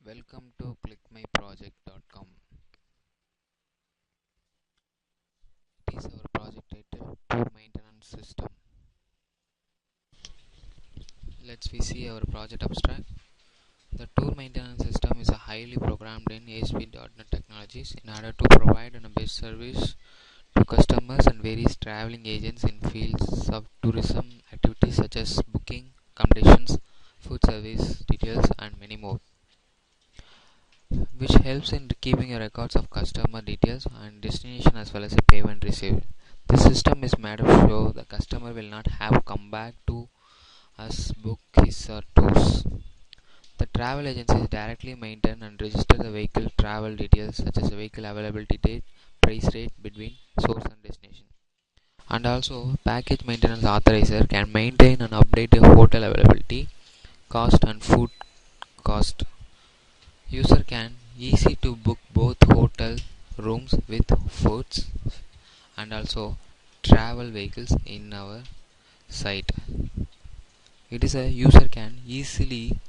Welcome to clickmyproject.com. It is our project title Tour Maintenance System. Let's we see our project abstract. The tour maintenance system is a highly programmed in ASP.NET technologies in order to provide a best service to customers and various traveling agents in fields of tourism activities such as booking, accommodations, food service, details and many more, which helps in keeping records of customer details and destination as well as a payment received. This system is made to show the customer will not have come back to us book his or tours. The travel agencies directly maintain and register the vehicle travel details such as vehicle availability date, price rate between source and destination. And also package maintenance authorizer can maintain and update the hotel availability, cost and food cost. User can easy to book both hotel rooms with foods and also travel vehicles in our site. It is a user can easily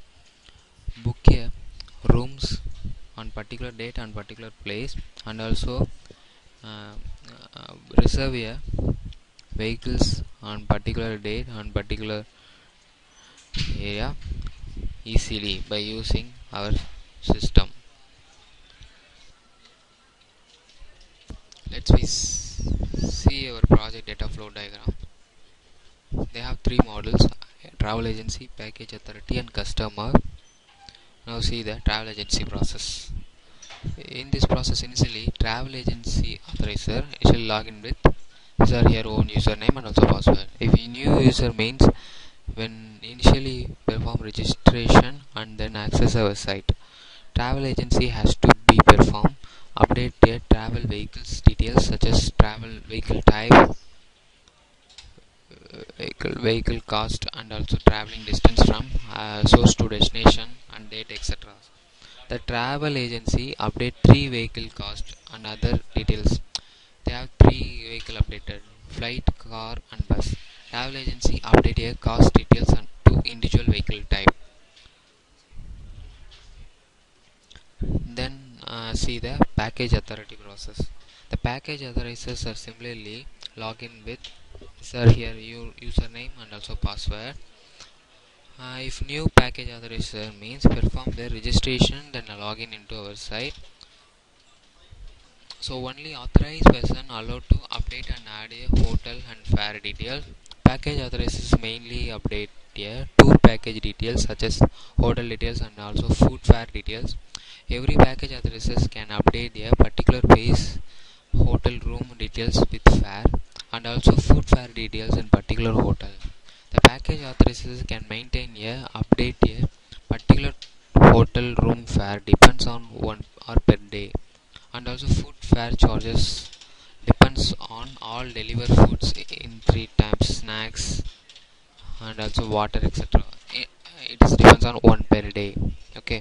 book a rooms on particular date and particular place and also uh, reserve a vehicles on particular date on particular area easily by using our system. See our project data flow diagram. They have three models: travel agency, package authority and customer. Now see the travel agency process. In this process, initially travel agency authorizer initially login with user your own username and also password. If a new user means when initially perform registration and then access our site, travel agency has to be perform update their travel vehicles details such as travel vehicle type, vehicle cost and also traveling distance from source to destination and date etc. The travel agency update three vehicle cost and other details. They have three vehicle updated: flight, car and bus. Travel agency update a cost details and two individual vehicle type. Then see the package authority process. The package authorizers are similarly login with here your username and also password. If new package authorizer means perform the registration then login into our site. So only authorized person allowed to update and add a hotel and fare detail. Package authorizers mainly update a tour package details such as hotel details and also food fare details. Every package authorizers can update a particular base hotel room details with fare and also food fare details in particular hotel. The package authorizers can maintain a update a particular hotel room fare depends on one or per day and also food fare charges depends on all deliver foods in three times snacks and also water etc. It is depends on one per day. Okay.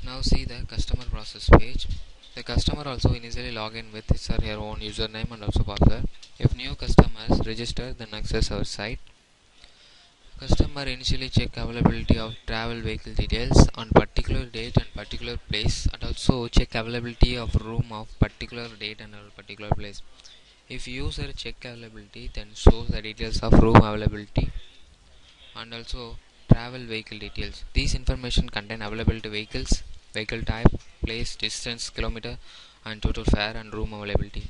Now see the customer process page. The customer also initially log in with his or her own username and also password. If new customers register then access our site. Customer initially check availability of travel vehicle details on particular date and particular place and also check availability of room of particular date and particular place. If user check availability then shows the details of room availability and also travel vehicle details. These information contain availability vehicles, vehicle type, place, distance, kilometer and total fare and room availability.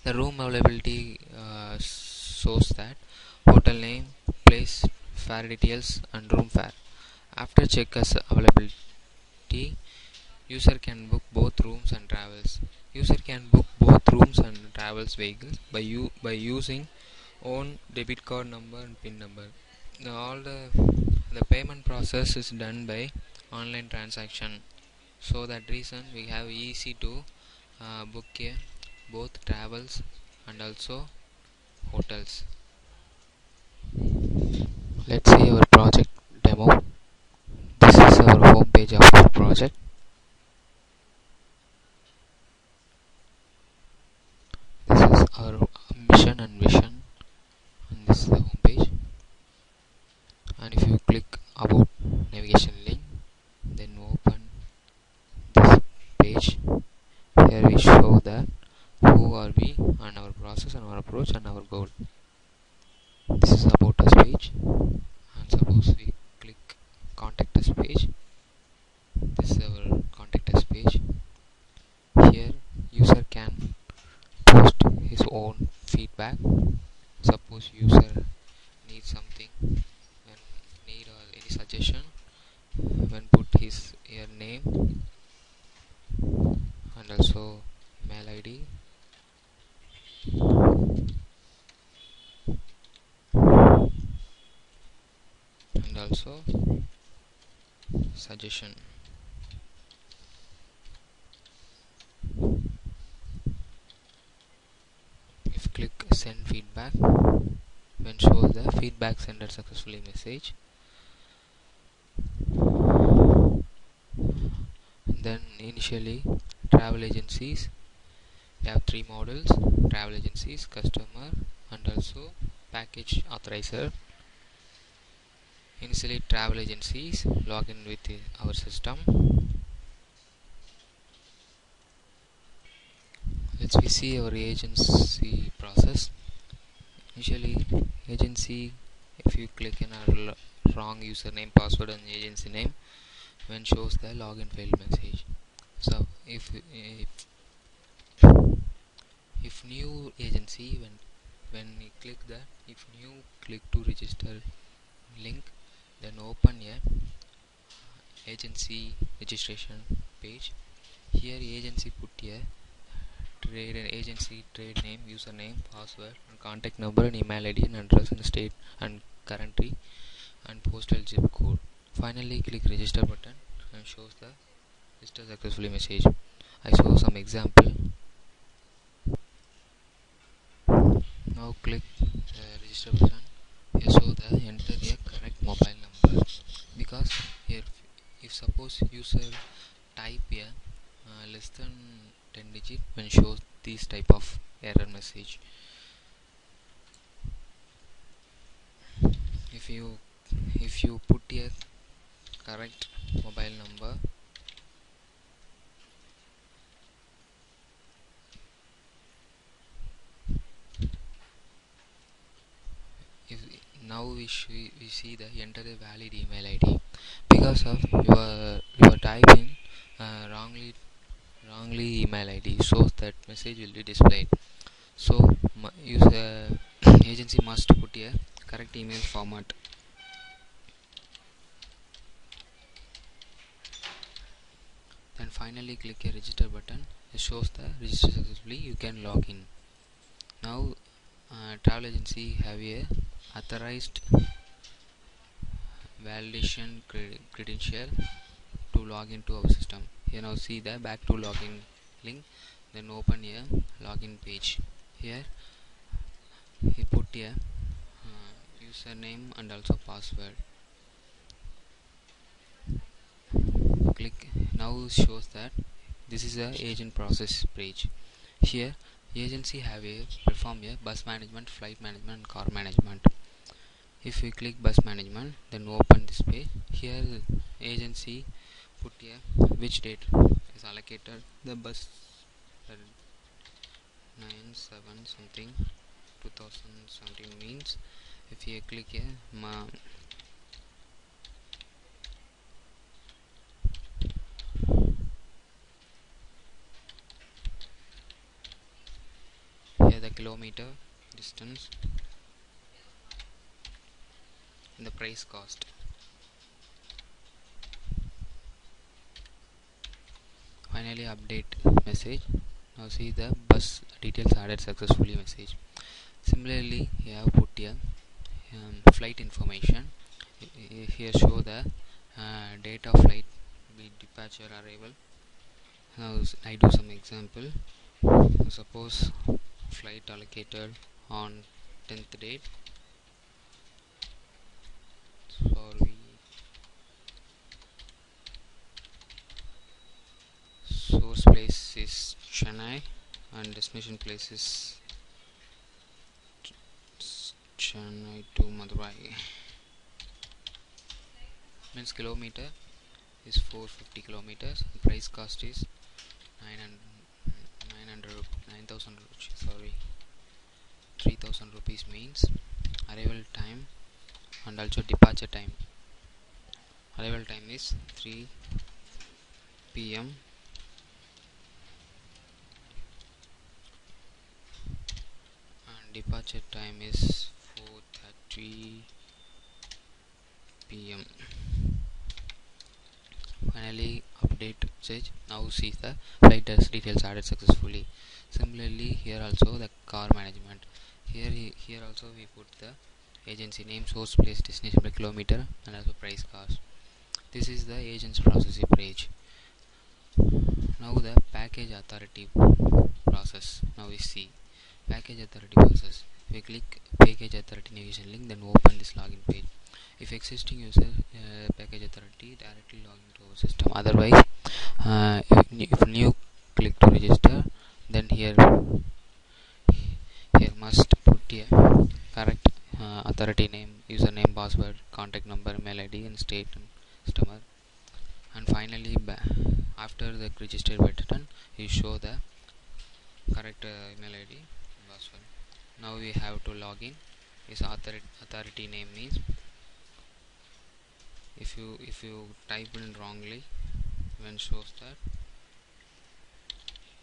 The room availability shows that hotel name, place, fare details and room fare. After check as availability, user can book both rooms and travels. User can book both rooms and travels vehicles by using own debit card number and PIN number. All the payment process is done by online transaction. So that reason we have easy to book both travels and also hotels. Let's see our project demo. This is our home page of our project. This is our mission and vision and this is the home page. process and our approach and our goal. This is about us page, and suppose we click contact us page. This is our contact us page. Here user can post his own feedback. Suppose user needs something, when need any suggestion, when put his name and also mail ID and also suggestion. If click send feedback, when shows the feedback sender successfully message. Then initially travel agencies, we have three models: travel agencies, customer and also package authorizer. Initially travel agencies log in with our system. Let's we see our agency process. Initially agency, if you click in our wrong username, password and agency name, when shows the login failed message. So if new agency, when you click that, if new click to register link, then open a agency registration page. Here agency put a trade and agency trade name, username, password and contact number and email ID and address and state and country and postal zip code. Finally click register button and shows the register successfully message. I show some example. Now click register button. Here show the enter a correct mobile number, because here if suppose user type a less than 10 digit, when shows this type of error message. If you put a correct mobile number, if now we see the enter a valid email ID, because of your typing wrongly email ID shows that message will be displayed. So user agency must put a correct email format. Then finally click a register button. It shows the register successfully, you can log in. Now travel agency have a authorized validation credential to log into our system. Here now see the back to login link, then open a login page. Here he put a username and also password. Click, now shows that this is a agent process page. Here agency have a perform a bus management, flight management and car management. If we click bus management, then open this page. Here agency put a which date is allocated the bus 97 something 2017 means. If you click here here the kilometer distance and the price cost. Finally update message. Now see the bus details added successfully message. Similarly you have put here flight information. Here show the date of flight, departure, arrival. Now I do some example. Suppose flight allocated on 10th date. Sorry, source place is Chennai and destination place is Chennai to Madurai. Means kilometer is 450 kilometers and price cost is 9,000 sorry 3000 rupees means arrival time and also departure time. Arrival time is 3 p.m. and departure time is 4:30 p.m. Finally, update message. Now see the flight details added successfully. Similarly, here also the car management. Here also we put the agency name, source, place, destination by kilometer, and also price cost. This is the agent's processing page. Now the package authority process. Now we see package authority process. We click package authority navigation link, then open this login page. If existing user package authority, directly log into our system. Otherwise, if new click to register, then here must put a correct authority name, username, password, contact number, mail ID, and state and customer. And finally, after the register button, you show the correct email ID and password. Now we have to log in. This authority name means if you type in wrongly, when shows that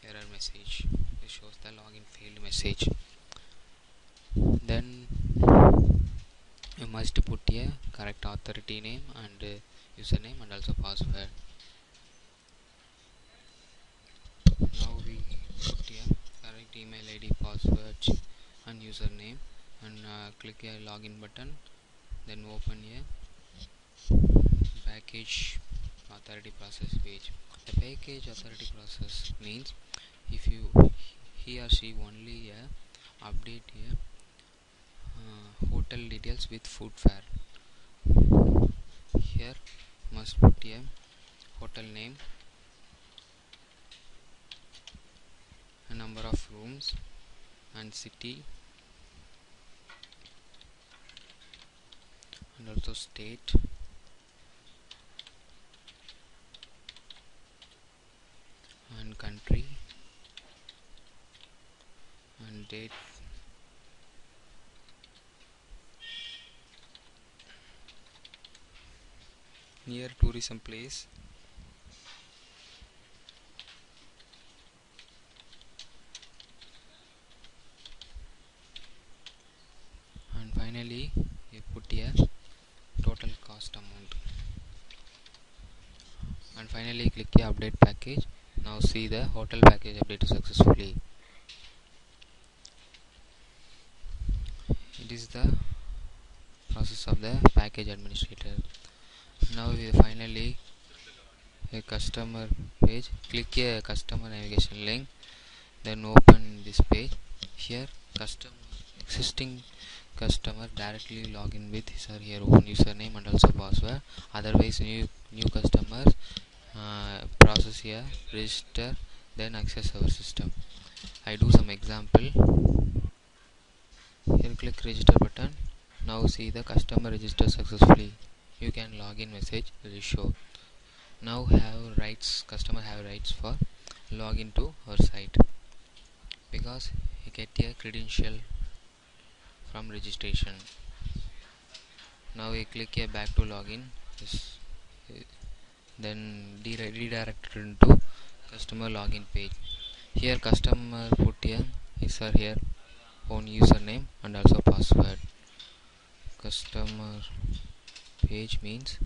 error message, it shows the login failed message. Then you must put a correct authority name and username and also password. Now we put a correct email ID, password and username, and click a login button, then open a package authority process page. The package authority process means if he or she only update a hotel details with food fare. Here must put a hotel name, a number of rooms, and city, and also state, and country, and date, near tourism place, and finally you put a total cost amount, and finally click a update package. Now see the hotel package updated successfully. It is the process of the package administrator. Now we finally a customer page. Click a customer navigation link, then open this page. Here existing customer directly log in with his or her own username and also password. Otherwise, new customers process here, register, then access our system. I do some example. Here click register button. Now see the customer register successfully. You can log in message will show. Now customer have rights for login to our site because he get a credential from registration. Now we click a back to login, then redirected into customer login page. Here customer put here his or her own username and also password. Customer page means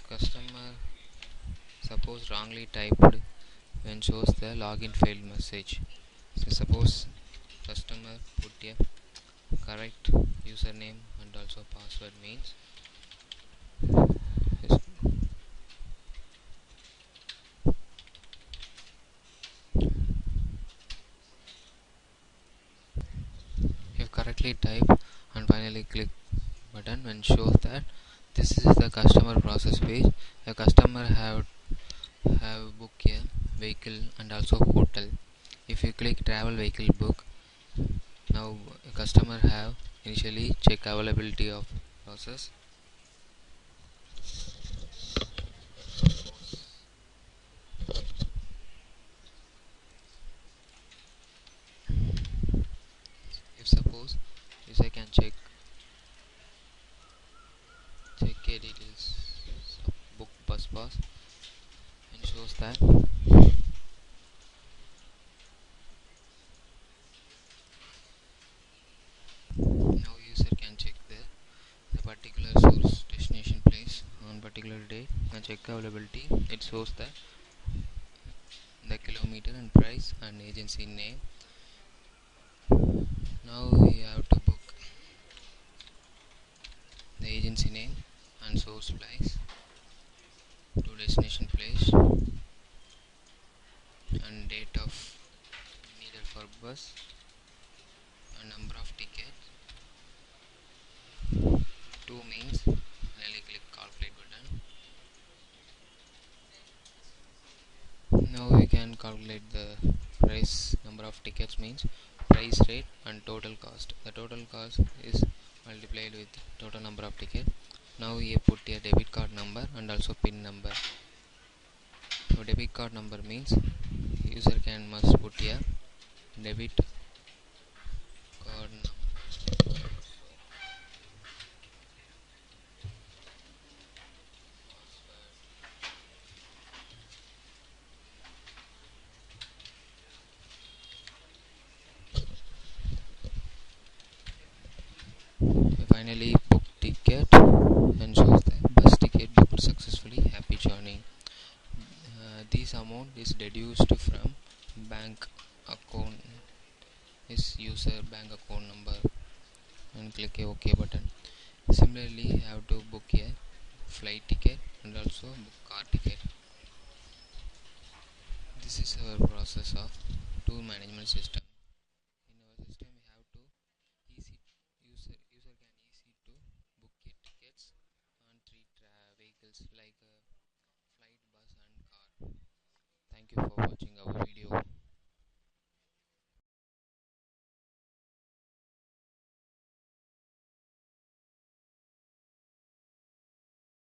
customer suppose wrongly typed when shows the login failed message. So suppose customer put a correct username and also password means you correctly type and finally click button when shows that this is the customer process page. A customer have booked a vehicle and also hotel. If you click travel vehicle book, now a customer have initially check availability of process. check a details of book bus pass and shows that now user can check the particular source destination place on particular date and check availability. It shows the kilometer and price and agency name. Now we have to book the agency name and source place to destination place and date of needed for bus and number of tickets. 2 means really click calculate button. Now we can calculate the price. Number of tickets means price rate and total cost. The total cost is multiplied with total number of tickets. Now we put a debit card number and also PIN number. So debit card number means user must put a debit card number. We finally book ticket and shows the bus ticket booked successfully. Happy journey. This amount is deduced from bank account is user bank account number and click a OK button. Similarly, you have to book a flight ticket and also book car ticket. This is our process of tour management system. In our system, we have to easy user can easy to book a tickets on three vehicles like flight, bus, and car. Thank you for watching.